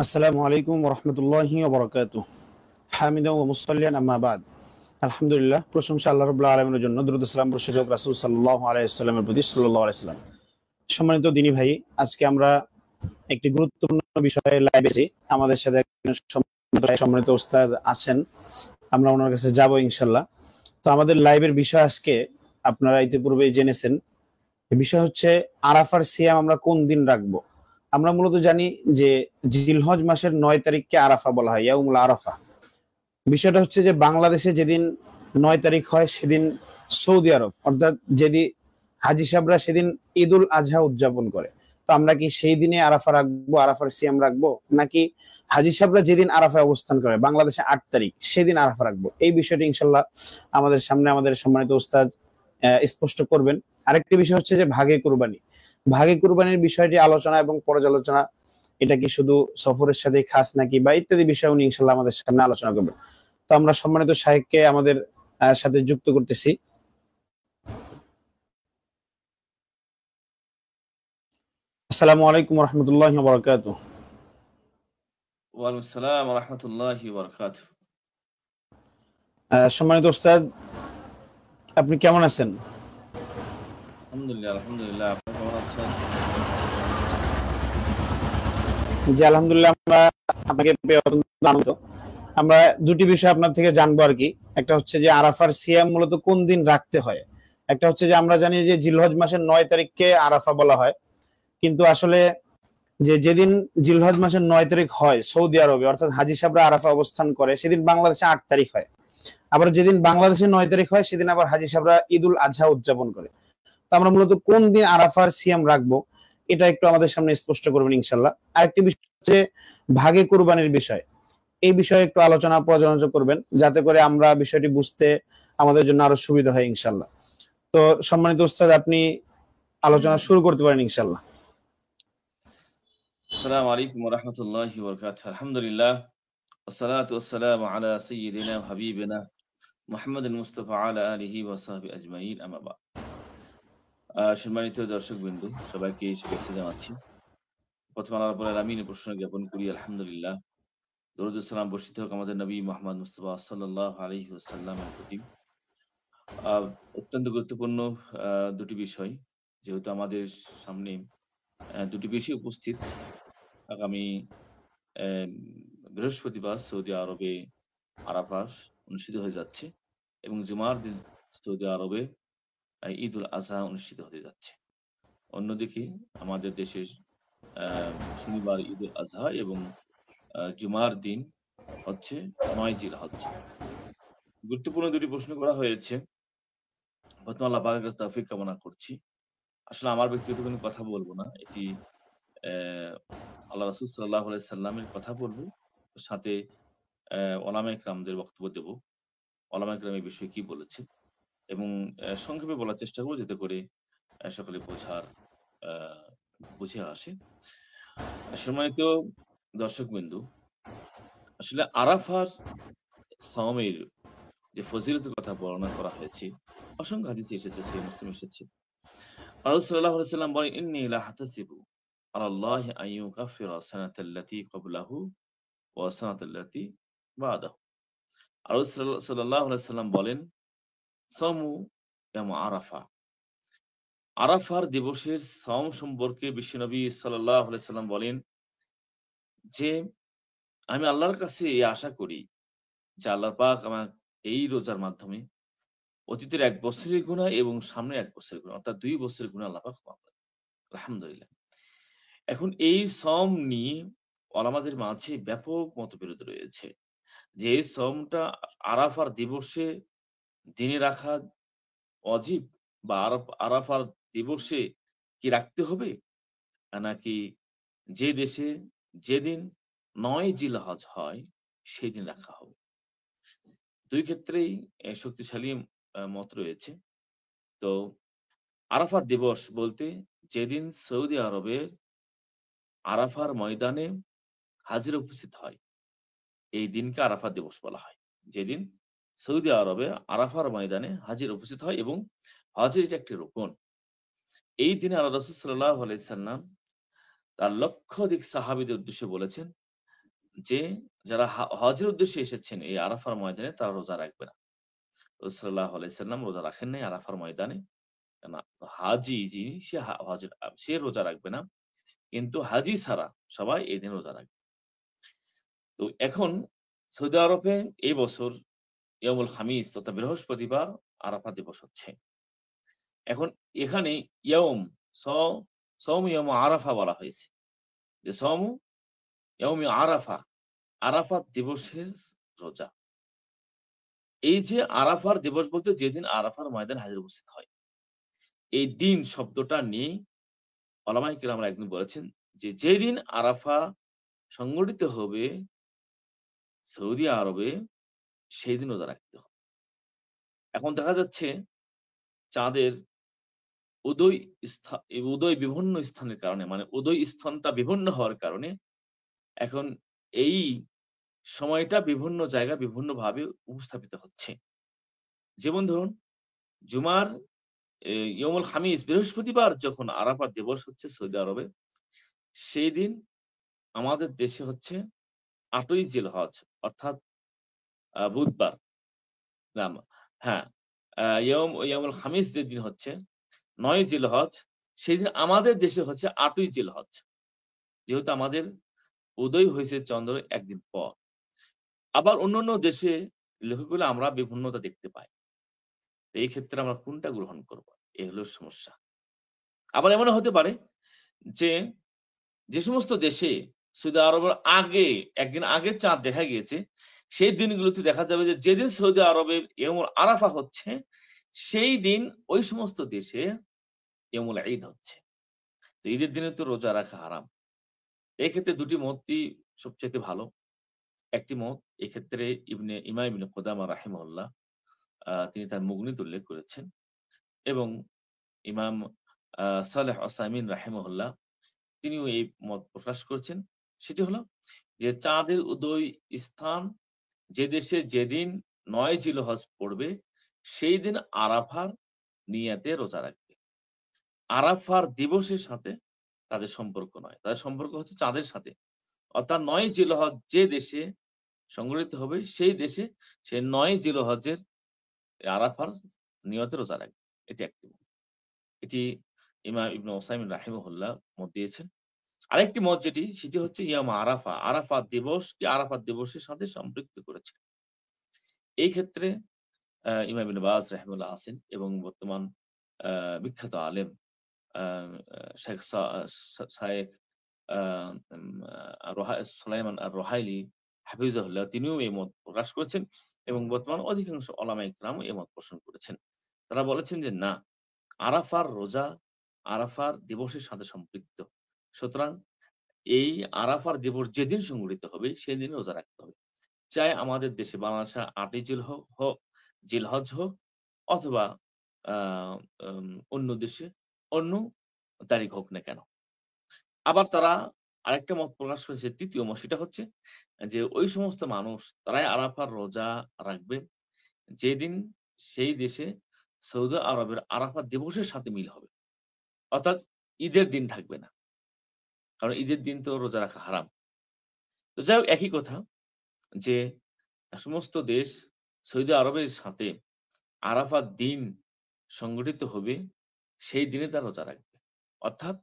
আসসালামু আলাইকুম ওরহমতুল্লাহি ওবরাকাতুহ। হামিদা ওয়া মুসাল্লিয়ান আম্মা বাদ। আলহামদুলিল্লাহ, প্রশংসা আল্লাহ রাব্বুল আলামিনের জন্য। দরুদ ও সালাম বর্ষিত হোক রাসূল সাল্লাল্লাহু আলাইহি ওয়াসাল্লামের প্রতি সাল্লাল্লাহু আলাইহি ওয়াসাল্লাম। সম্মানিত দিনী ভাই, আজকে আমরা একটি গুরুত্বপূর্ণ বিষয়ে লাইভে এসেছি। আমাদের সাথে একজন সম্মানিত উস্তাদ আছেন, আমরা ওনার কাছে যাব ইনশাআল্লাহ। তো আমাদের লাইভের বিষয় আজকে আপনারা ইতিপূর্বেই জেনেছেন। বিষয় হচ্ছে আরাফার সিয়াম আমরা কোন দিন রাখবো। আমরা মূলত জানি যে জিলহজ মাসের 9 তারিখকে আরাফা বলা হয়, ইয়াউমুল আরাফা। বিষয়টা হচ্ছে যে বাংলাদেশে যেদিন 9 তারিখ হয় সেদিন সৌদি আরব, অর্থাৎ যেদিন হাজি সাহেবরা সেদিন ঈদুল আজহা উদযাপন করে। তো আমরা কি সেই দিনে আরাফা রাখবো, আরাফার সিয়াম রাখবো, নাকি হাজি সাহেবরা যেদিন আরাফায় অবস্থান করে বাংলাদেশে 8 তারিখ সেদিন আরাফা রাখবো? এই বিষয়টি ইনশাল্লাহ আমাদের সামনে আমাদের সম্মানিত উস্তাদ স্পষ্ট করবেন। আরেকটি বিষয় হচ্ছে যে ভাগে কুরবানি। ভাগে কুরবানির বিষয়টি আলোচনা এবং পর্যালোচনা, এটা কি শুধু সফরের সাথে খাস নাকি, বা ইত্যাদি বিষয় উনি ইনশাল্লাহ আমাদের সামনে আলোচনা করবেন। তো আমরা সম্মানিত শাহেখকে আমাদের সাথে যুক্ত করতেছি। আসসালামু আলাইকুম রহমতুল্লাহ বরকাত। ওয়ালাইকুম আসসালাম ওয়া রাহমাতুল্লাহি ওয়া বারাকাতুহু। সম্মানিত উস্তাদ, আপনি কেমন আছেন? আলহামদুলিল্লাহ, আপনি কেমন আছেন? জি আলহামদুলিল্লাহ, আমরা আপনাকে পেয়ে অত্যন্ত আনন্দিত। আমরা দুটি বিষয় আপনার থেকে জানবো আর কি। একটা হচ্ছে যে আরাফার সিয়াম মূলত কোন দিন রাখতে হয়। একটা হচ্ছে যে আমরা জানি যে জিলহজ মাসের 9 তারিখকে আরাফা বলা হয়, কিন্তু আসলে যেদিন জিলহজ মাসের 9 তারিখ হয় সৌদি আরবে, অর্থাৎ হাজি সাহেবরা আরাফা অবস্থান করে, সেদিন বাংলাদেশে 8 তারিখ হয়। আবার যেদিন বাংলাদেশে 9 তারিখ হয় সেদিন আবার হাজি সাহেবরা ঈদুল আজহা উদযাপন করে। তো আমরা মূলত কোন দিন আরাফার সিয়াম রাখবো, এটা একটু আমাদের সামনে স্পষ্ট করবেন ইনশাল্লাহ। আরেকটি বিষয় হচ্ছে ভাগে কুরবানির বিষয়। এই বিষয়ে একটু আলোচনা পর্যালোচনা করবেন, যাতে করে আমরা বিষয়টি বুঝতে আমাদের জন্য আরো সুবিধা হয় ইনশাল্লাহ। তো সম্মানিত উস্তাদ, আপনি আলোচনা শুরু করতে পারেন ইনশাল্লাহ। আসসালামু আলাইকুম ওয়া রাহমাতুল্লাহি ওয়া বারাকাতুহু। আলহামদুলিল্লাহ, ওয়াসসালাতু ওয়াসসালামু আলা সাইয়্যিদিনা ওয়া হাবিবিনা মুহাম্মাদিন মুস্তাফা আলা আলিহি ওয়া সাহবিহি আজমাইন, আম্মা বা'দ। সম্মানিত দর্শকবৃন্দ, সবাইকে শুভেচ্ছা জানাচ্ছি। প্রথমে আল্লাহ রাব্বুল আলামিনের প্রশংসা জ্ঞাপন করি, আলহামদুলিল্লাহ। দরুদ ও সালাম বর্ষিত হোক আমাদের নবী মুহাম্মদ মুস্তাফা সাল্লাল্লাহু আলাইহি ওয়াসাল্লামের প্রতি। অত্যন্ত গুরুত্বপূর্ণ দুটি বিষয়, যেহেতু আমাদের সামনে দুটি বিষয় উপস্থিত। আগামী বৃহস্পতিবার সৌদি আরবে আরাফা অনুষ্ঠিত হয়ে যাচ্ছে এবং জুমার দিন সৌদি আরবে ঈদুল আজহা অনুষ্ঠিত হতে যাচ্ছে। অন্যদিকে আমাদের দেশের শনিবার ঈদুল আজহা এবং জুমার দিন হচ্ছে 9 জিলহজ। গুরুত্বপূর্ণ দুটি প্রশ্ন করা হয়েছে। প্রথমে আল্লাহ পাকের কাছে তৌফিক কামনা করছি। আসলে আমার ব্যক্তিগত কোনো কথা বলবো না, এটি আল্লাহ রাসূল সাল্লাল্লাহু আলাইহি সাল্লামের কথা বলবো, সাথে ওলামায়ে কেরামদের বক্তব্য দেব। ওলামায়ে কেরাম এই বিষয়ে কি বলেছেন এবং সংক্ষেপে বলার চেষ্টা করব, যাতে করে সকলে আ বুঝে আসে। সম্মানিত দর্শকবৃন্দ, আসলে আরাফার সাওমের যে ফজিলতের কথা বর্ণনা করা হয়েছে, অসংখ্য হাদিসে এসেছে, সহিহ মুসলিমে এসেছে। রাসূল সাল্লাল্লাহু আলাইহি সাল্লাম বলেন, ইন্নী লাহতাসিবু আলাল্লাহি আন ইউকাফিরা সানাতাল্লাতী ক্বাবলাহু ওয়া সানাতাল্লাতী বা'দাহু। রাসূল সাল্লাল্লাহু আলাইহি সাল্লাম বলেন, সামু ইয়াউম আরাফা। আরাফার দিবসের সাওম সম্পর্কে বিশ্বনবী সাল্লাল্লাহু আলাইহি সাল্লাম বলেন যে, আমি আল্লাহর কাছে এই আশা করি যে আল্লাহ পাক আমার এই রোজার মাধ্যমে অতীতের 1 বছরের গুনাহ এবং সামনের 1 বছরের গুনাহ, অর্থাৎ 2 বছরের গুনাহ আল্লাহ পাক ক্ষমা করে। আলহামদুলিল্লাহ। এখন এই সওম নিয়ে ওলামাদের মাঝে ব্যাপক মতবিরোধ রয়েছে যে এই সওমটা আরাফার দিবসে দিনে রাখা ওয়াজিব, বা আরাফার দিবসে কি রাখতে হবে, নাকি যে দেশে যেদিন 9 জিলহজ হয় সেদিন রাখা হবে। 2 ক্ষেত্রেই শক্তিশালী মত রয়েছে। তো আরাফার দিবস বলতে যেদিন সৌদি আরবের আরাফার ময়দানে হাজিরা উপস্থিত হয়, এই দিনকে আরাফা দিবস বলা হয়। যেদিন সৌদি আরবে আরাফার ময়দানে হাজির উপস্থিত হয় এবং হজের এটা একটি রুকন। এই দিনে আল্লাহ রাসূল সাল্লাল্লাহু আলাইহি সাল্লাম তার লক্ষাধিক সাহাবীদের উদ্দেশ্যে বলেছেন যে যারা হজের উদ্দেশ্যে এসেছেন এই আরাফার ময়দানে তারা রোজা রাখবে না। রাসূল সাল্লাল্লাহু আলাইহি সাল্লাম রোজা রাখেন নাই আরাফার ময়দানে। না, হাজি যিনি সে সে রোজা রাখবে না। কিন্তু হাজি ছাড়া সবাই এই দিন রোজা রাখবে। তো এখন সৌদি আরবে এই বছর ইয়ামুল খামিস তথা বৃহস্পতিবার আরাফা দিবস হচ্ছে। এখন এখানে ইয়াউম স সওম ইয়াউম আরাফা বলা হয়েছে। যে সওম ইয়াউমি আরাফা, আরাফাত দিবসের রোজা। এই যে আরাফার দিবস বলতে যেদিন আরাফার ময়দানে হাজির উপস্থিত হয়। এই দিন শব্দটা নিয়েই ওলামায়ে কেরামরা একদিন বলেছেন যে যেদিন আরাফা সংগঠিত হবে সৌদি আরবে সেই দিন রোজা রাখতে হবে। এখন দেখা যাচ্ছে চাঁদের উদয় উদয় বিভিন্ন স্থানের কারণে মানে উদয় স্থানটা বিভিন্ন হওয়ার কারণে এখন এই সময়টা বিভিন্ন জায়গায় বিভিন্নভাবে উপস্থাপিত হচ্ছে। যেমন ধরুন জুমার ইয়মুল খামিস বৃহস্পতিবার যখন আরাফাত দিবস হচ্ছে সৌদি আরবে, সেই দিন আমাদের দেশে হচ্ছে ৮ই জিলহজ অর্থাৎ বুধবার। না, হ্যাঁ, ইয়ামুল খামিস যেদিন হচ্ছে ৯ জিলহজ, সেদিন আমাদের দেশে হচ্ছে ৮ই জিলহজ। যেহেতু আমাদের উদয় হয়েছে চন্দ্রের একদিন পর। আবার অন্যান্য দেশে লক্ষ্য করলে আমরা বিভিন্নতা দেখতে পাই। তো এই ক্ষেত্রে আমরা কোনটা গ্রহণ করব? এই হলো সমস্যা। আবার এমনও হতে পারে যে, যে সমস্ত দেশে সৌদি আরবের আগে একদিন আগে চাঁদ দেখা গিয়েছে, সেই দিনগুলোতে দেখা যাবে যে যেদিন সৌদি আরবে ইয়মুল আরাফা হচ্ছে, সেই দিন ওই সমস্ত দেশে ইয়মুল ঈদ হচ্ছে। তো ঈদের দিনে তো রোজা রাখা হারাম। এক্ষেত্রে ২ টি মতই সবচাইতে ভালো। একটি মত এক্ষেত্রে ইমাম ইবনে কুদামা রাহিমাহুল্লাহ তিনি তার মুগনিতে উল্লেখ করেছেন এবং ইমাম সালেহ ওসাইমিন রাহিমাহুল্লাহ তিনিও এই মত প্রকাশ করেছেন। সেটি হলো যে চাঁদের উদয় স্থান যে দেশে যেদিন ৯ জিলহজ পড়বে সেই দিন আরাফার নিয়াতে রোজা রাখবে। আরাফার দিবসের সাথে তাদের সম্পর্ক নয়। তাদের সম্পর্ক হচ্ছে চাঁদের সাথে। অর্থাৎ ৯ জিলহজ যে দেশে সংগঠিত হবে সেই দেশে সে ৯ জিলহজের আরাফার নিয়তে রোজা রাখবে। এটি একটি মত। এটি ইমাম ইবনে ওসাইমিন রাহিমাহুল্লাহ মত দিয়েছেন। আরেকটি মত যেটি সেটি হচ্ছে ইয়াম আরাফা। আরাফাত দিবসকে আরাফাত দিবসের সাথে সম্পৃক্ত করেছে। এই ক্ষেত্রে ইমাম ইবনে বাজ রাহিমাহুল্লাহ আছেন এবং বর্তমান আ বিখ্যাত আলেম আ শেখ শায়েখ আ উম সুলাইমান আর-রুহাইলি হাফিজাহুল্লাহ তিনিও এই মত প্রকাশ করেছেন এবং বর্তমান অধিকাংশ ওলামায়ে কেরামও এই মত পোষণ করেছেন। তারা বলেছেন যে না, আরাফার রোজা আরাফার দিবসের সাথে সম্পৃক্ত। সুতরাং এই আরাফার দিবস যেদিন সংঘটিত হবে সেদিন রোজা রাখতে হবে। চাই আমাদের দেশে বাংলাদেশে ৮ই জিলহজ হোক অথবা আ অন্য দেশে অন্য তারিখ হোক না কেন। আবার তারা আরেকটা মত প্রকাশ করেছে ৩য় মত সেটা হচ্ছে যে ওই সমস্ত মানুষ তারাই আরাফার রোজা রাখবে যেদিন সেই দেশে সৌদি আরবের আরাফাত দিবসের সাথে মিল হবে। অর্থাৎ ঈদের দিন থাকবে না। কারণ ঈদের দিন তো রোজা রাখা হারাম। তো যাই হোক একই কথা যে সমস্ত দেশ সৌদি আরবের সাথে আরাফাত দিন সংগঠিত হবে সেই দিনে তারা রোজা রাখবে। অর্থাৎ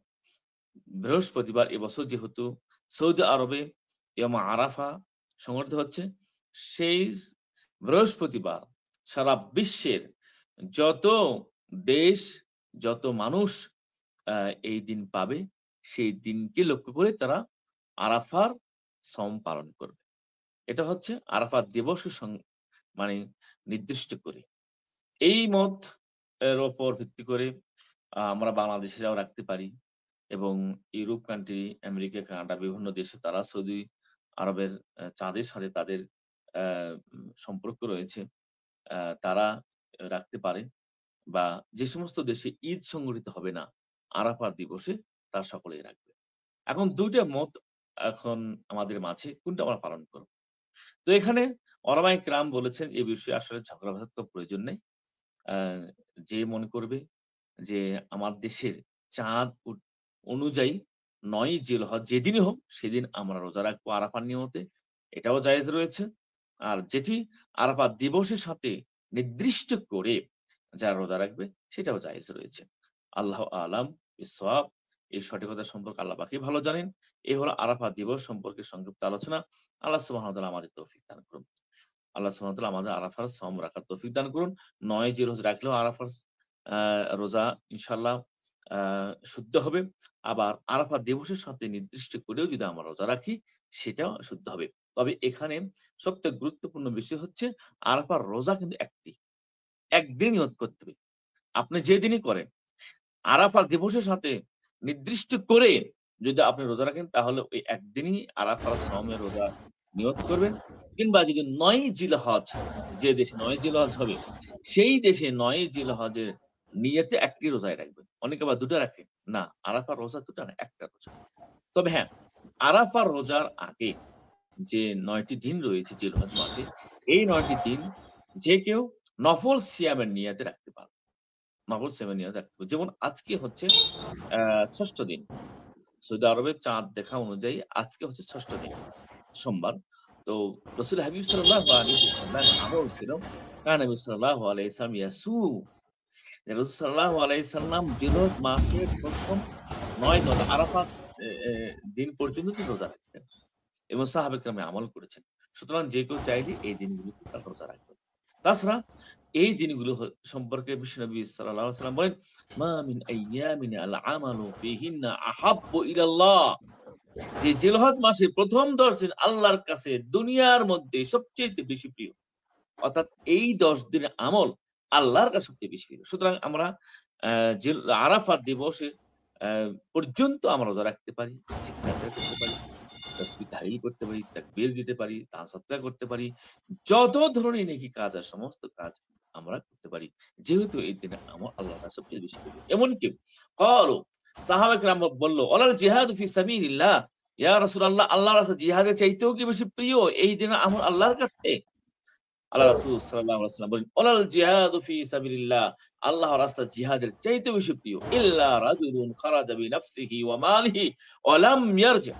বৃহস্পতিবার এবছর যেহেতু সৌদি আরবে আরাফা সংগঠিত হচ্ছে, সেই বৃহস্পতিবার সারা বিশ্বের যত দেশ, যত মানুষ আ এই দিন পাবে, সেই দিনকে লক্ষ্য করে তারা আরাফার সম পালন করবে। এটা হচ্ছে আরাফাত দিবসের মানে নির্দিষ্ট করে। এই মত এর উপর ভিত্তি করে আমরা বাংলাদেশিরাও রাখতে পারি এবং ইউরোপ কান্ট্রি, আমেরিকা, কানাডা বিভিন্ন দেশে তারা সৌদি আরবের চাঁদের সাথে তাদের আ সম্পর্ক রয়েছে। তারা রাখতে পারে বা যে সমস্ত দেশে ঈদ সংগঠিত হবে না আরাফার দিবসে তারা সকলেই রাখবে। এখন ২ টা মত এখন আমাদের মাঝে কোনটা আমরা পালন করব? তো এখানে ওলামায়ে কেরাম বলেছেন এ বিষয়ে আসলে ঝগড়া বাঁধার তো প্রয়োজন নেই। আ যে মনে করবে যে আমার দেশের চাঁদ অনুযায়ী ৯ জিলহজ যেদিনই হোক সেদিন আমরা রোজা রাখবো আরাফার নিয়তে। এটাও জায়েজ রয়েছে। আর যেটি আরাফাত দিবসের সাথে নির্দিষ্ট করে যারা রোজা রাখবে সেটাও জায়েজ রয়েছে। আল্লাহু আ'লাম বিস-সাওয়াব। এই সঠিকতা সম্পর্কে আল্লাহ পাকই ভালো জানেন। এই হলো আরাফাত দিবস সম্পর্কে সংক্ষিপ্ত আলোচনা। আল্লাহ সুবহানাহু ওয়া তাআলা আমাদের তৌফিক দান করুন। আল্লাহ সুবহানাহু ওয়া তাআলা আমাদের আরাফার সওম রাখার তৌফিক দান করুন। ৯ জিলহজ রাখলেও আরাফার আ রোজা ইনশাআল্লাহ আ শুদ্ধ হবে। আবার আরাফাত দিবসের সাথে নির্দিষ্ট করেও যদি আমরা রোজা রাখি সেটাও শুদ্ধ হবে। তবে এখানে সবথেকে গুরুত্বপূর্ণ বিষয় হচ্ছে আরাফার রোজা কিন্তু একটি। একদিন নিয়ত করতে হবে। আপনি যেদিনই করেন আরাফার দিবসের সাথে নির্দিষ্ট করে যদি আপনি রোজা রাখেন তাহলে ওই একদিনই আরাফার সওমের রোজা নিয়ত করবেন। কিংবা যদি ৯ জিলহজ যে দেশে ৯ জিলহজ হবে সেই দেশে ৯ জিলহজের নিয়তে একটি রোজাই রাখবেন। অনেকে আবার ২ টা রাখে। না, আরাফার রোজা ২ টা না, ১ টা রোজা। তবে হ্যাঁ, আরাফার রোজার আগে যে ৯ টি দিন রয়েছে জিলহজ মাসে, এই ৯ টি দিন যে কেউ নফল সিয়ামের নিয়াতে রাখতে পারবে। নফল সিয়ামের নিয়াতে রাখতে পারবে। যেমন আজকে হচ্ছে ৬ষ্ঠ দিন। সৌদি আরবের চাঁদ দেখা অনুযায়ী আজকে হচ্ছে ৬ষ্ঠ দিন, সোমবার। তো রাসূল হাবিব সাল্লাল্লাহু আলাইহি ওয়াসাল্লামের আমল ছিল কানা নবী সাল্লাল্লাহু আলাইহি ওয়াসাল্লাম ইয়াসুম। রাসূল সাল্লাল্লাহু আলাইহি সাল্লাম জিলহজ মাসের ১ম ৯ দল আরাফাত এ এ দিন পর্যন্ত তিনি রোজা রাখতেন এবং সাহাবা কেরাম আমল করেছেন। সুতরাং যে কেউ চাইলে এই দিনগুলোতে তার রোজা রাখবে। তাছাড়া এই দিনগুলো সম্পর্কে বিশ্বনবী সাল্লাল্লাহু আলাইহি ওয়াসাল্লাম বলেন, "মা মিন আইয়ামিন আল আমালু ফিহিন্না আহাব্বু ইলাল্লাহ।" যে জিলহজ মাসে ১ম ১০ দিন আল্লাহর কাছে দুনিয়ার মধ্যে সবচাইতে বেশি প্রিয়। অর্থাৎ এই ১০ দিনের আমল আল্লাহর কাছে সবচেয়ে বেশি প্রিয়। সুতরাং আমরা আ জিল আরাফাত দিবসে আ পর্যন্ত আমরা রোজা রাখতে পারি, জিকির আজকার করতে পারি, তাসবিহ তাহলিল করতে পারি, তাকবীর দিতে পারি, দান সদকা করতে পারি। যত ধরনের নেকি কাজ আর সমস্ত কাজ আমরা করতে পারি। যেহেতু এই দিনে আমল আল্লাহর কাছে সবচেয়ে বেশি প্রিয়। এমনকি ক্বালু সাহাবা কেরাম বলল, "ওয়ালাল জিহাদু ফি সাবিলিল্লাহ।" ইয়া রাসূলুল্লাহ, আল্লাহর রাস্তায় জিহাদের চাইতেও কি বেশি প্রিয় এই দিনের আমল আল্লাহর কাছে? আল্লাহ রাসূল সাল্লাল্লাহু আলাইহি ওয়াসাল্লাম বলেন, "ওয়ালাল জিহাদু ফি সাবিলিল্লাহ।" আল্লাহর রাস্তায় জিহাদের চাইতে বেশি প্রিয়। ইল্লা রাজুলুন খারাজা বিনাফসিহি ওয়া মালিহি ওয়া লাম ইয়ারজি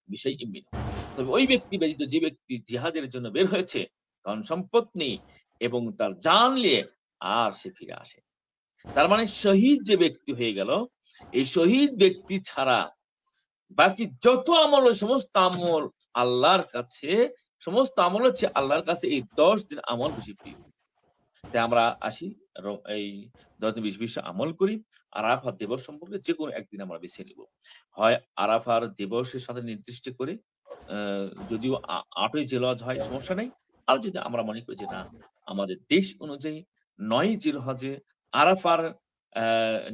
বিশাইইন মিনহু। তবে ওই ব্যক্তি ব্যতীত যে ব্যক্তি জিহাদের জন্য বের হয়েছে, ধন সম্পদ নিয়ে এবং তার জান নিয়ে আর সে ফিরে আসে। তার মানে শহীদ যে ব্যক্তি হয়ে গেল, এই শহীদ ব্যক্তি ছাড়া বাকি যত আমল ওই সমস্ত আমল আল্লাহর কাছে সমস্ত আমল হচ্ছে আল্লাহর কাছে এই ১০ দিন আমল বেশি প্রিয়। তাই আমরা আসি এই ১০ দিন বেশি, বেশি আমল করি। আরাফাত দিবস সম্পর্কে যেকোনো একদিন আমরা বেছে নিব। হয় আরাফার দিবসের সাথে নির্দিষ্ট করে আ যদিও ৮ই জিলহজ হয় সমস্যা নাই। আর যদি আমরা মনে করি যে না আমাদের দেশ অনুযায়ী ৯ জিলহজে আরাফার আ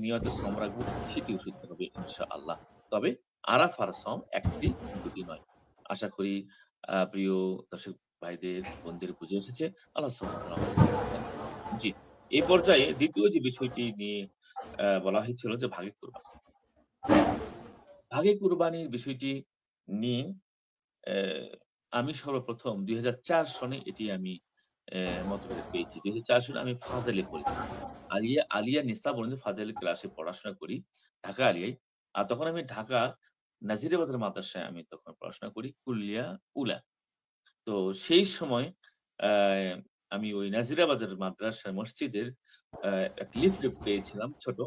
নিয়তে শ্রম রাখবো সেটিও শুদ্ধ হবে ইনশাআল্লাহ। তবে আরাফার শ্রম ১ টি ২ টি নয়। আশা করি প্রিয় দর্শক ভাইদের বোনদের বুঝে এসেছে। আল্লাহ সুবহানাহু ওয়া তাআলা আমাদের তৌফিক দান করুন। জি। এই পর্যায়ে ২য় যে বিষয়টি নিয়ে বলা হয়েছিল যে ভাগে কুরবানি। ভাগে কুরবানির বিষয়টি নিয়ে অ্যা আমি সর্বপ্রথম ২০০৪ সনে এটি আমি মতভেদ পেয়েছি। ২০০৪ সনে আমি ফাজেলে পড়ি। আলিয়া নিসা বলেন ফাজেল ক্লাসে পড়াশোনা করি ঢাকা আলিয়ায়। আর তখন আমি ঢাকা নাজিরাবাদের মাদ্রাসায় আমি তখন পড়াশোনা করি কুলিয়া উলা। তো সেই সময় অ্যা আমি ওই নাজিরাবাদের মাদ্রাসা মসজিদের একটা লিফলেট পেয়েছিলাম ছোট।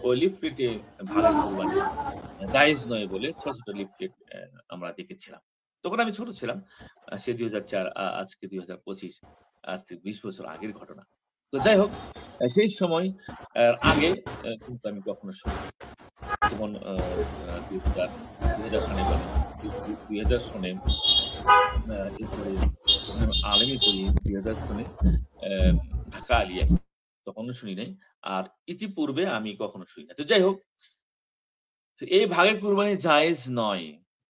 ওই লিফলেটে ভাগে কুরবানি জায়েজ নয় বলে ছোট, ছোট লিফলেট আমরা দেখেছিলাম। তখন আমি ছোট ছিলাম। সে ২০০৪ আজকে ২০২৫ আজ থেকে ২০ বছর আগের ঘটনা। তো যাই হোক সেই সময় আগে কিন্তু আমি কখনো শুনিনি। যেমন ২০০০ সনে বলেন, ২০০০ সনে এরপরে যখন আমি আলেমে পড়ি ২০০০ সনে অ্যা ঢাকা আলিয়ায়। তখনও শুনি নাই। আর ইতিপূর্বে আমি কখনো শুনি নাই। তো যাই হোক, তো এই ভাগে কুরবানি জায়েজ নয়।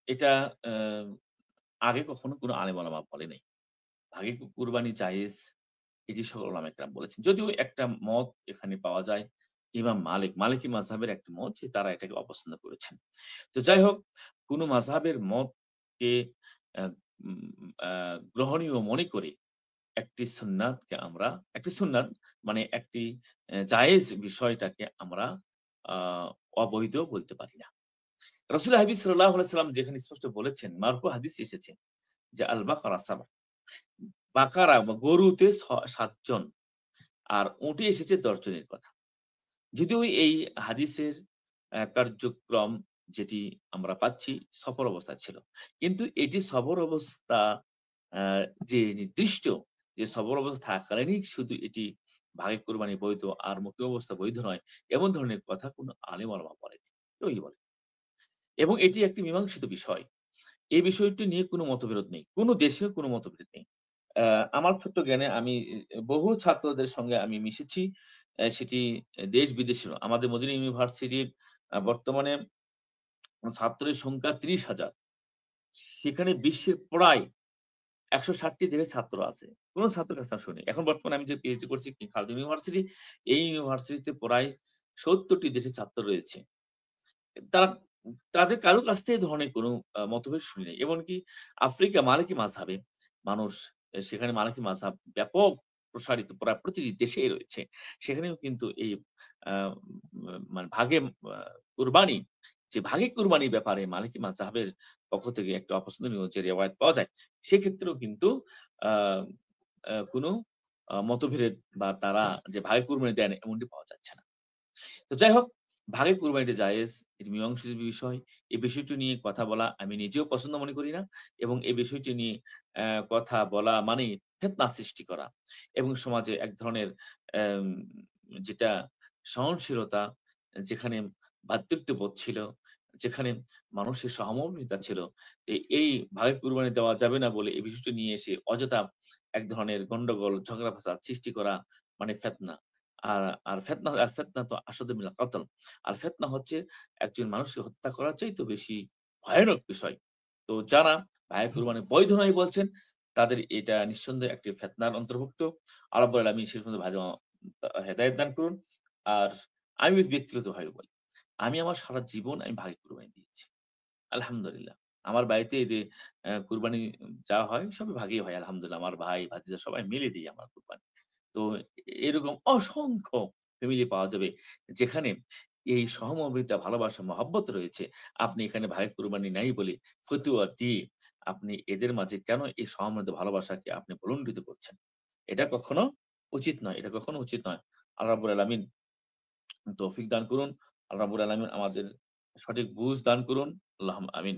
এটা অ্যা আগে কখনো কোনো আলেম ওলামা বলে নাই। ভাগে কুরবানি জায়েজ এটি সকল ওলামা একরাম বলেছেন। যদিও একটা মত এখানে পাওয়া যায়। ইমাম মালিক, মালিকি মাযহাবের একটা মত যে তারা এটাকে অপছন্দ করেছেন। তো যাই হোক, কোন মাযহাবের মতকে অ্যা উম আ গ্রহণীয় মনে করে একটি সুন্নাতকে আমরা একটি সুন্নাত মানে একটি জায়েজ বিষয়টাকে আমরা আ অবৈধ বলতে পারি না। রাসূল হাবিব সাল্লাল্লাহু আলাইহি সাল্লাম যেখানে স্পষ্ট বলেছেন, মারফু হাদিস এসেছে যে আল বাকারা সাবা, বাকারা বা গরুতে ৭ জন আর উটে এসেছে ১০ জনের কথা। যদিও এই হাদিসের কার্যক্রম যেটি আমরা পাচ্ছি সফর অবস্থায় ছিল। কিন্তু এটি সফর অবস্থা আ যে নির্দিষ্ট যে সফর অবস্থা থাকাকালীনই শুধু এটি ভাগে কোরবানি বৈধ আর মুকিম অবস্থা বৈধ নয়, এমন ধরনের কথা কোন আলেম ওলামা বলেনি। কেউই বলেনি। এবং এটি একটি মীমাংসিত বিষয়। এই বিষয়টি নিয়ে কোনো মতবিরোধ নেই। কোনো দেশেও কোনো মতবিরোধ নেই। আমার ছোট্ট জ্ঞানে আমি বহু ছাত্রদের সঙ্গে আমি মিশেছি। সেটি দেশ-বিদেশেরও। আমাদের মদিনা ইউনিভার্সিটির বর্তমানে ছাত্রের সংখ্যা ৩০,০০০। সেখানে বিশ্বের প্রায় ১৬০ টি দেশের ছাত্র আছে। কোন ছাত্রের কাছে আমি শুনি। এখন বর্তমানে আমি যে পিএইচডি করছি কিং খালেদ ইউনিভার্সিটি, এই ইউনিভার্সিটিতে প্রায় ৭০ টি দেশের ছাত্র রয়েছে। তারা তাদের কারো কাছ থেকে এ ধরনের কোনো মতভেদ শুনি নাই। এমনকি আফ্রিকা মালিকি মাযহাবে মানুষ সেখানে মালিকি মাযহাব ব্যাপক প্রসারিত প্রায় প্রতিটি দেশেই রয়েছে। সেখানেও কিন্তু এই আ মানে ভাগে কুরবানি যে ভাগে কুরবানির ব্যাপারে মালিকি মাযহাবের পক্ষ থেকে একটা অপছন্দনীয় যে রিওয়ায়াত পাওয়া যায়, সেক্ষেত্রেও কিন্তু আ আ কোনো মতভেদ বা তারা যে ভাগে কুরবানি দেন এমনটি পাওয়া যাচ্ছে না। তো যাই হোক, ভাগে কুরবানিটা জায়েজ, এটি মীমাংসিত বিষয়। এই বিষয়টি নিয়ে কথা বলা আমি নিজেও পছন্দ মনে করি না এবং এই বিষয়টি নিয়ে কথা বলা মানেই ফিতনা সৃষ্টি করা এবং সমাজে এক ধরনের অ্যাম যেটা সহনশীলতা, যেখানে ভ্রাতৃত্ববোধ ছিল, যেখানে মানুষের সহমর্মিতা ছিল, এই ভাগে কুরবানি দেওয়া যাবে না বলে এই বিষয়টি নিয়ে এসে অযথা এক ধরনের গন্ডগোল, ঝগড়া ফাসাদ সৃষ্টি করা মানে ফিতনা। আর ফিতনা তো আসাদু মিনাল কতল। আর ফিতনা হচ্ছে একজন মানুষকে হত্যা করার চাইতেও বেশি ভয়ানক বিষয়। তো যারা ভায়ে কুরবানি বৈধ নয় বলছেন, তাদের এটা নিঃসন্দেহে একটি ফিতনার অন্তর্ভুক্ত। আল্লাহ রাব্বুল আলামিন সে সম্বন্ধে ভালো হেদায়েত দান করুন। আর আমি ব্যক্তিগতভাবে বলি, আমি আমার সারা জীবন আমি ভাগে কুরবানি দিয়েছি। আলহামদুলিল্লাহ। আমার বাড়িতে এই যে কুরবানি যা হয় সবই ভাগেই হয় আলহামদুলিল্লাহ। আমার ভাই, ভাতিজা সবাই মিলে দেই আমার কুরবানি। তো এরকম অসংখ্য ফ্যামিলি পাওয়া যাবে যেখানে এই সহমর্মিতা, ভালোবাসা, মহব্বত রয়েছে। আপনি এখানে ভাই কুরবানি নাই বলে ফতুয়া দিয়ে আপনি এদের মাঝে কেন এই সহমর্মিত ভালোবাসাকে আপনি ভুলুণ্ঠিত করছেন? এটা কখনো উচিত নয়। এটা কখনো উচিত নয়। আল্লাহ রাব্বুল আলামিন তৌফিক দান করুন। আল্লাহ রাব্বুল আলামিন আমাদের সঠিক বুঝ দান করুন। আল্লাহুম্মা আমিন।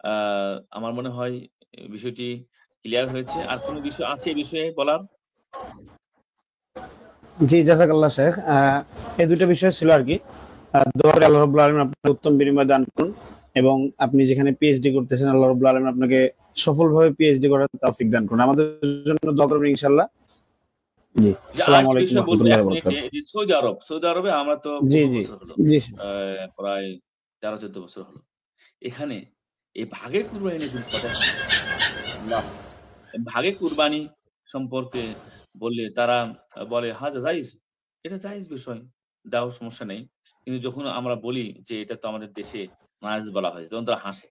আ আমার মনে হয় বিষয়টি ক্লিয়ার হয়েছে। আর কোন বিষয় আছে এই বিষয়ে বলার? জি, জাযাকাল্লাহ শেখ। এই ২ টা বিষয় ছিল আরকি। দোয়া করি আল্লাহ রাব্বুল আলামিন আপনাকে উত্তম বিনিময় দান করুন এবং আপনি যেখানে পিএইচডি করতেছেন আল্লাহ রাব্বুল আলামিন আপনাকে সফলভাবে পিএইচডি করার তৌফিক দান করুন। আমাদের জন্য দোয়া করবেন ইনশাআল্লাহ। জি, যে আসসালামু আরেকটি আলাইকুম ওয়া বিষয় বলব রাহমাতুল্লাহি ১ ওয়া মিনিটে বারাকাতুহু। যে সৌদি আরব। সৌদি আরবে আমরা তো জি, বহু জি, বছর হলো। জি, প্রায় ১৩-১৪ বছর হলো। এখানে এই ভাগের কুরবানি নিয়ে কিন্তু কথা শুনি। আল্লাহ! ভাগে কুরবানি সম্পর্কে বললে তারা বলে হাজা জাইজ। এটা জায়েজ বিষয়। দাও সমস্যা নেই। কিন্তু যখন আমরা বলি যে এটা তো আমাদের দেশে নাজায়েজ বলা হয়েছে তখন তারা হাসে।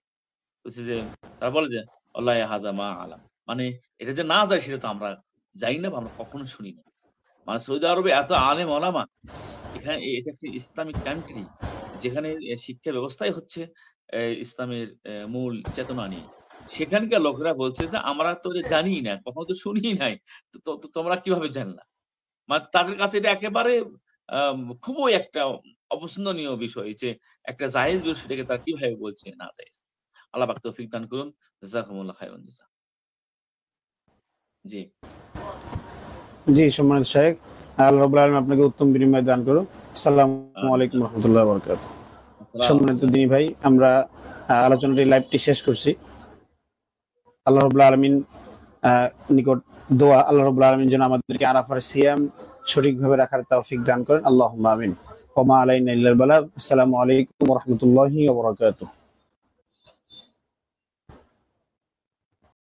বলছে যে তারা বলে যে "ওয়াল্লাহি হাযা মা আলাম।" মানে এটা যে না যায় সেটা তো আমরা জানি না বা আমরা কখনো শুনি না। মানে সৌদি আরবে এত আলেম ওলামা এখানে এটা একটি ইসলামিক কান্ট্রি যেখানে শিক্ষা ব্যবস্থাই হচ্ছে ইসলামের মূল চেতনা নিয়ে। সেখানকার লোকেরা বলছে যে, "আমরা তো এটা জানিই না, কখনো তো শুনিই নাই। তো তোমরা কিভাবে জানলা?" মানে তাদের কাছে এটা একেবারে খুবই একটা অপছন্দনীয় বিষয় যে একটা জায়েজ বিষয় সেটাকে তারা কিভাবে বলছে না জায়েজ। আল্লাহ পাক তৌফিক দান করুন। জাযাকুমুল্লাহ খাইরান জাযা। জি। জি, সম্মানিত শেখ। আল্লাহ রাব্বুল আলামিন আপনাকে উত্তম বিনিময় দান করুন। আসসালামু আমিন, আলাইকুম ওয়া আমিন। রাহমাতুল্লাহি ওয়া বারাকাতুহু। আসসালামু সম্মানিত আলাইকুম। দিনী ভাই, আমরা আলোচনাটি লাইভটি শেষ করছি। আল্লাহ রাব্বুল আলামিন নিকট দোয়া আল্লাহ রাব্বুল আলামিন যেন আমাদেরকে আরাফার সিয়াম সঠিকভাবে রাখার তৌফিক দান করেন। আল্লাহুম্মা আমিন। ওয়া মা আলাইনা ইল্লাল বালাগ। আসসালামু আলাইকুম ওয়া রাহমাতুল্লাহি ওয়া বারাকাতুহু।